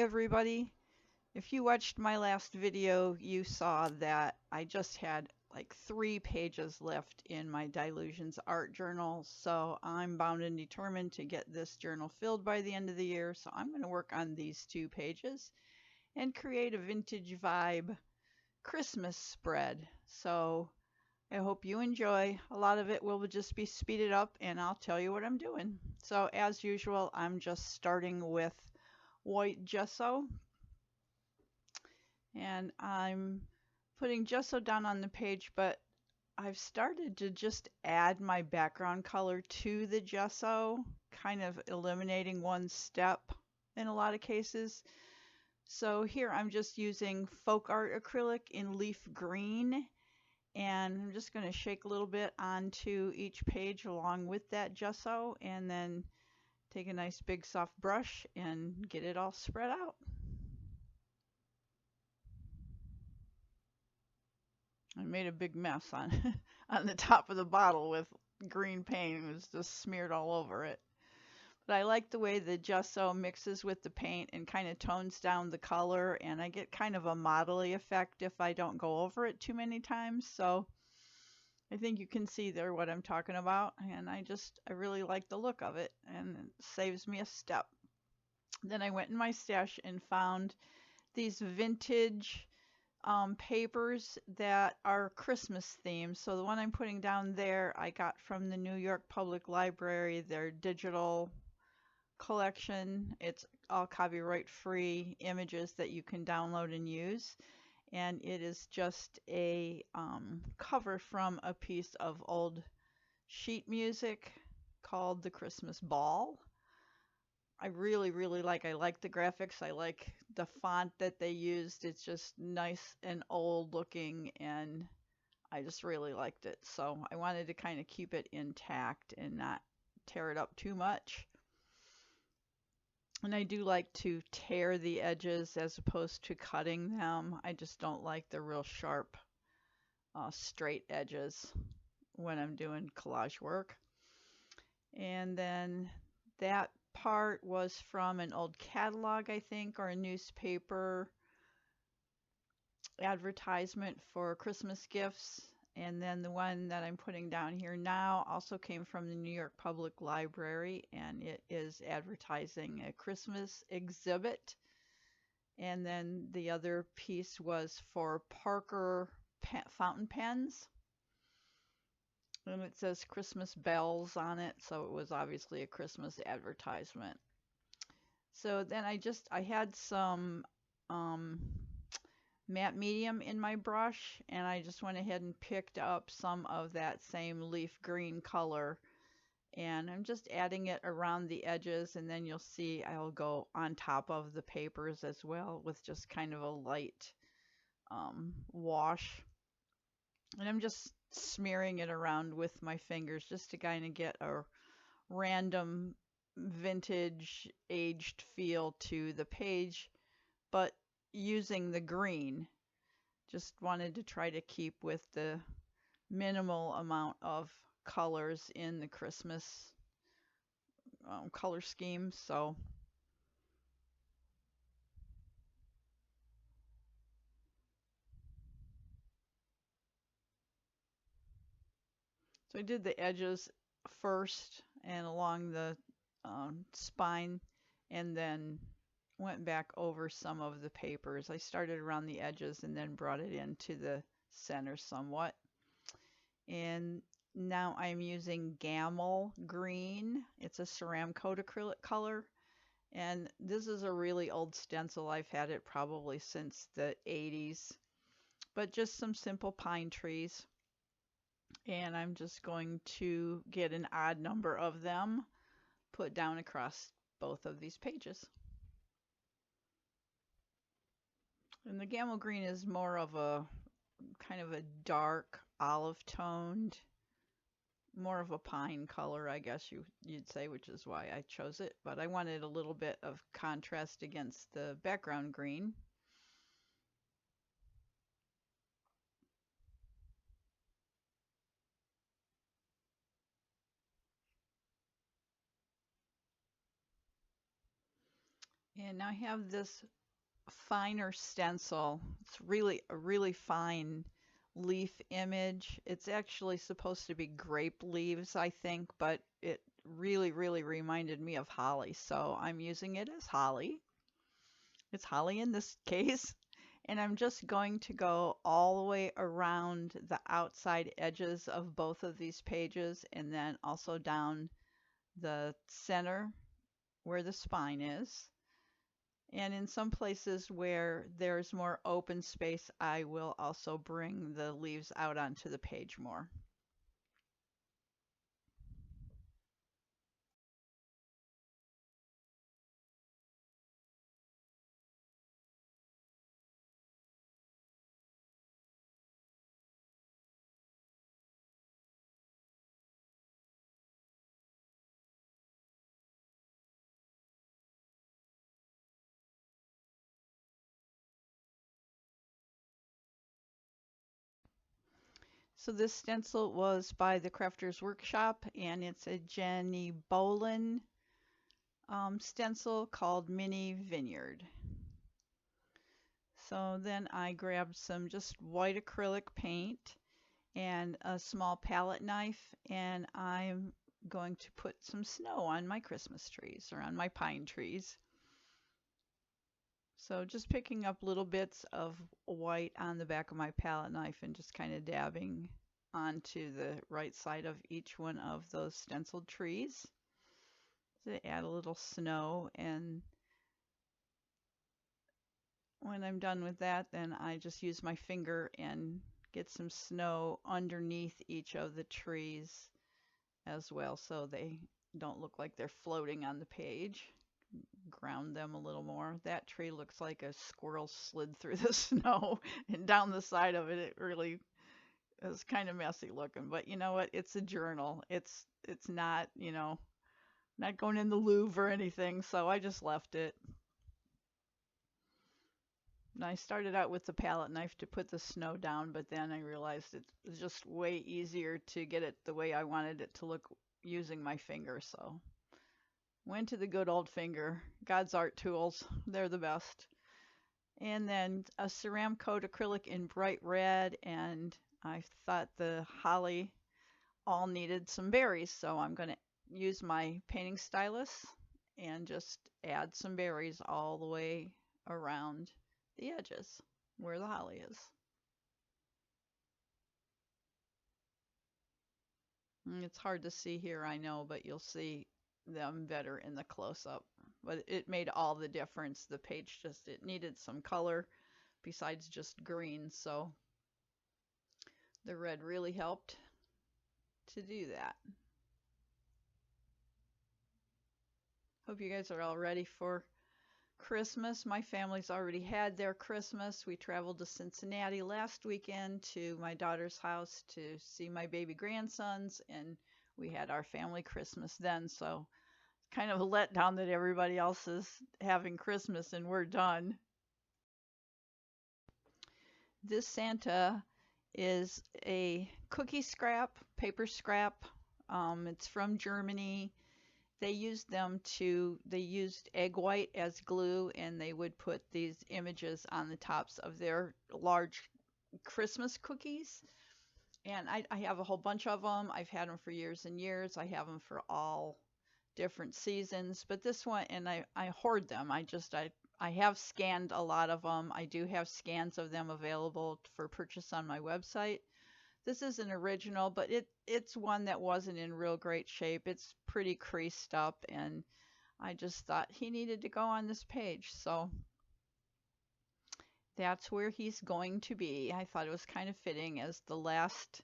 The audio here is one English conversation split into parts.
everybody. If you watched my last video, you saw that I just had like 3 pages left in my Dylusions art journal, so I'm bound and determined to get this journal filled by the end of the year. So I'm going to work on these 2 pages and create a vintage vibe Christmas spread. So I hope you enjoy. A lot of it will just be speeded up and I'll tell you what I'm doing. So as usual, I'm just starting with white gesso, and I'm putting gesso down on the page, but I've started to just add my background color to the gesso, kind of eliminating one step in a lot of cases. So here I'm just using folk art acrylic in leaf green, and I'm just going to shake a little bit onto each page along with that gesso, and then take a nice big soft brush and get it all spread out. I made a big mess on on the top of the bottle with green paint. It was just smeared all over it. But I like the way the gesso mixes with the paint and kind of tones down the color, and I get kind of a modelly effect if I don't go over it too many times. So I think you can see there what I'm talking about, and I really like the look of it, and it saves me a step. Then I went in my stash and found these vintage papers that are Christmas themed. So the one I'm putting down there I got from the New York Public Library, their digital collection. It's all copyright free images that you can download and use. And it is just a cover from a piece of old sheet music called The Christmas Ball. I really like the graphics. I like the font that they used. It's just nice and old looking, and I just really liked it. So I wanted to kind of keep it intact and not tear it up too much. And I do like to tear the edges as opposed to cutting them. I just don't like the real sharp, straight edges when I'm doing collage work. And then that part was from an old catalog, I think, or a newspaper advertisement for Christmas gifts. And then the one that I'm putting down here now also came from the New York Public Library, and it is advertising a Christmas exhibit. And then the other piece was for Parker fountain pens. And it says Christmas bells on it, so it was obviously a Christmas advertisement. So then I had some matte medium in my brush, and I just went ahead and picked up some of that same leaf green color, and I'm just adding it around the edges, and then you'll see I'll go on top of the papers as well with just kind of a light wash. And I'm just smearing it around with my fingers just to kind of get a random vintage aged feel to the page, but using the green. Just wanted to try to keep with the minimal amount of colors in the Christmas color scheme. So I did the edges first and along the spine, and then went back over some of the papers. I started around the edges and then brought it into the center somewhat. And now I'm using Gamel Green. It's a Ceramcoat acrylic color. And this is a really old stencil. I've had it probably since the 80s. But just some simple pine trees. And I'm just going to get an odd number of them put down across both of these pages. And the Gamel Green is more of a kind of a dark olive toned, more of a pine color, I guess you'd say, which is why I chose it. But I wanted a little bit of contrast against the background green. And I have this finer stencil. It's really a really fine leaf image. It's actually supposed to be grape leaves, I think, but it really reminded me of holly. So I'm using it as holly. It's holly in this case. And I'm just going to go all the way around the outside edges of both of these pages and then also down the center where the spine is. And in some places where there's more open space, I will also bring the leaves out onto the page more. So this stencil was by the Crafters Workshop, and it's a Jenny Bolin stencil called Mini Vineyard. So then I grabbed some just white acrylic paint and a small palette knife, and I'm going to put some snow on my Christmas trees or on my pine trees. So just picking up little bits of white on the back of my palette knife and just kind of dabbing onto the right side of each one of those stenciled trees to add a little snow. And when I'm done with that, then I just use my finger and get some snow underneath each of the trees as well, so they don't look like they're floating on the page. Ground them a little more. That tree looks like a squirrel slid through the snow and down the side of it. It really is kind of messy looking, but you know what? It's a journal. It's not, not going in the Louvre or anything, so I just left it. And I started out with the palette knife to put the snow down, but then I realized it was just way easier to get it the way I wanted it to look using my finger, so went to the good old finger. God's art tools, they're the best. And then a ceram coat acrylic in bright red, and I thought the holly all needed some berries, so I'm going to use my painting stylus and just add some berries all the way around the edges where the holly is. And it's hard to see here, I know, but you'll see them better in the close-up. But it made all the difference. The page just, it needed some color besides just green, so the red really helped to do that. Hope you guys are all ready for Christmas. My family's already had their Christmas. We traveled to Cincinnati last weekend to my daughter's house to see my baby grandsons, and we had our family Christmas then, so kind of a letdown that everybody else is having Christmas and we're done. This Santa is a cookie scrap, paper scrap. It's from Germany. They used egg white as glue, and they would put these images on the tops of their large Christmas cookies. And I have a whole bunch of them. I've had them for years and years. I have them for all different seasons, but this one, and I hoard them. I have scanned a lot of them. I do have scans of them available for purchase on my website. This is an original, but it's one that wasn't in real great shape. It's pretty creased up, and I just thought he needed to go on this page, so that's where he's going to be. I thought it was kind of fitting as the last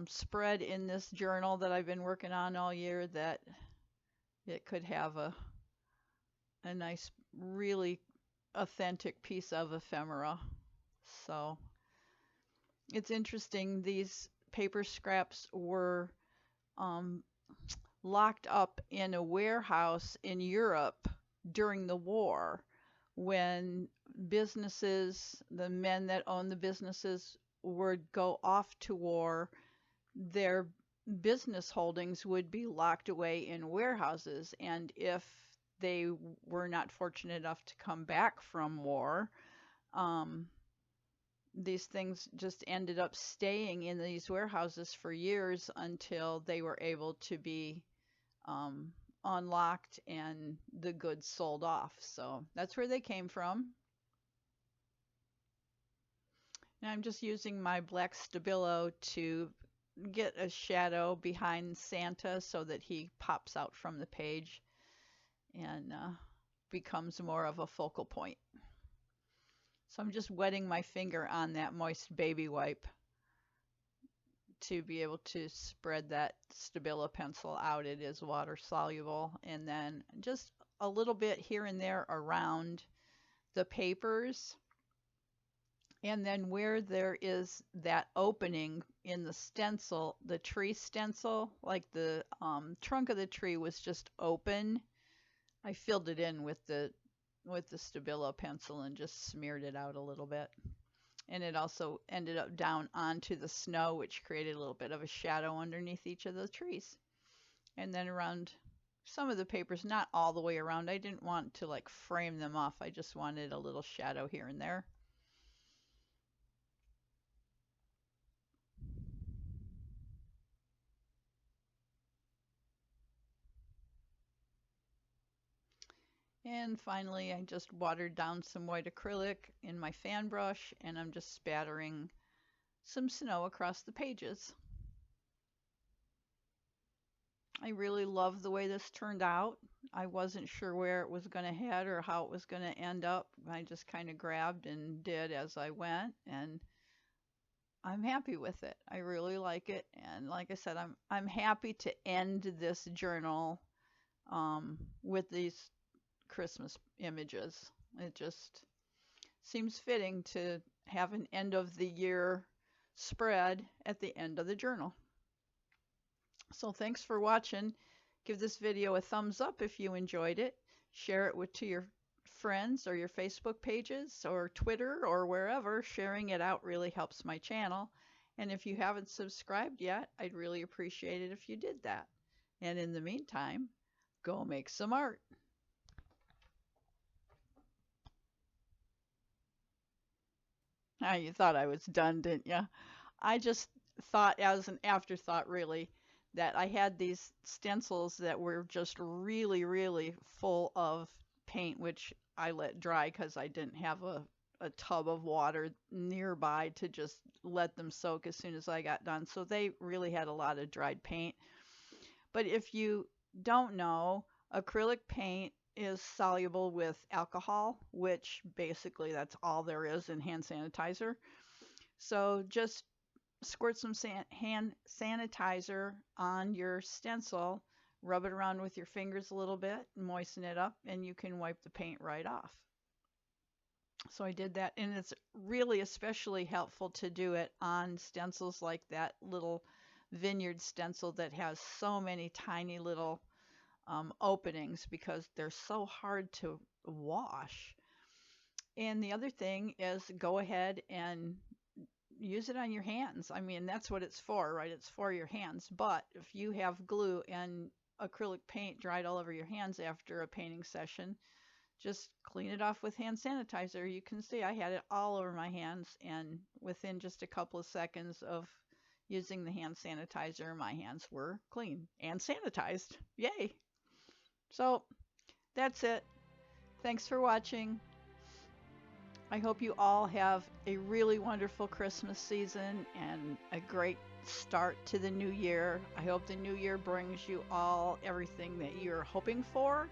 spread in this journal that I've been working on all year, that it could have a nice, really authentic piece of ephemera. So it's interesting, these paper scraps were locked up in a warehouse in Europe during the war, when businesses, the men that owned the businesses, would go off to war. Their business holdings would be locked away in warehouses, and if they were not fortunate enough to come back from war, um, these things just ended up staying in these warehouses for years until they were able to be um, unlocked and the goods sold off. So that's where they came from. And I'm just using my black Stabilo to get a shadow behind Santa so that he pops out from the page and becomes more of a focal point. So I'm just wetting my finger on that moist baby wipe to be able to spread that Stabilo pencil out. It is water soluble. And then just a little bit here and there around the papers. And then where there is that opening in the stencil, the tree stencil, like the trunk of the tree was just open, I filled it in with the Stabilo pencil and just smeared it out a little bit. And it also ended up down onto the snow, which created a little bit of a shadow underneath each of the trees. And then around some of the papers, not all the way around. I didn't want to like frame them off. I just wanted a little shadow here and there. And finally, I just watered down some white acrylic in my fan brush, and I'm just spattering some snow across the pages. I really love the way this turned out. I wasn't sure where it was going to head or how it was going to end up. I just kind of grabbed and did as I went, and I'm happy with it. I really like it, and like I said, I'm happy to end this journal with these Christmas images. It just seems fitting to have an end of the year spread at the end of the journal. So thanks for watching. Give this video a thumbs up if you enjoyed it. Share it to your friends or your Facebook pages or Twitter or wherever. Sharing it out really helps my channel. And if you haven't subscribed yet, I'd really appreciate it if you did that. And in the meantime, go make some art. Ah, you thought I was done, didn't you? I just thought as an afterthought, really, that I had these stencils that were just really, really full of paint, which I let dry because I didn't have a tub of water nearby to just let them soak as soon as I got done. So they really had a lot of dried paint. But if you don't know, acrylic paint is soluble with alcohol, which basically that's all there is in hand sanitizer. So just squirt some hand sanitizer on your stencil, rub it around with your fingers a little bit, moisten it up, and you can wipe the paint right off. So I did that, and it's really especially helpful to do it on stencils like that little vineyard stencil that has so many tiny little openings because they're so hard to wash. And the other thing is go ahead and use it on your hands. I mean, that's what it's for, right? It's for your hands. But if you have glue and acrylic paint dried all over your hands after a painting session, just clean it off with hand sanitizer. You can see I had it all over my hands, and within just a couple of seconds of using the hand sanitizer, my hands were clean and sanitized. Yay! So that's it. Thanks for watching. I hope you all have a really wonderful Christmas season and a great start to the new year. I hope the new year brings you all everything that you're hoping for,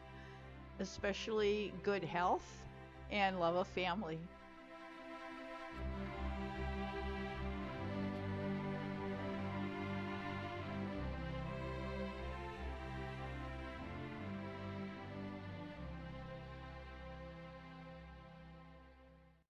especially good health and love of family.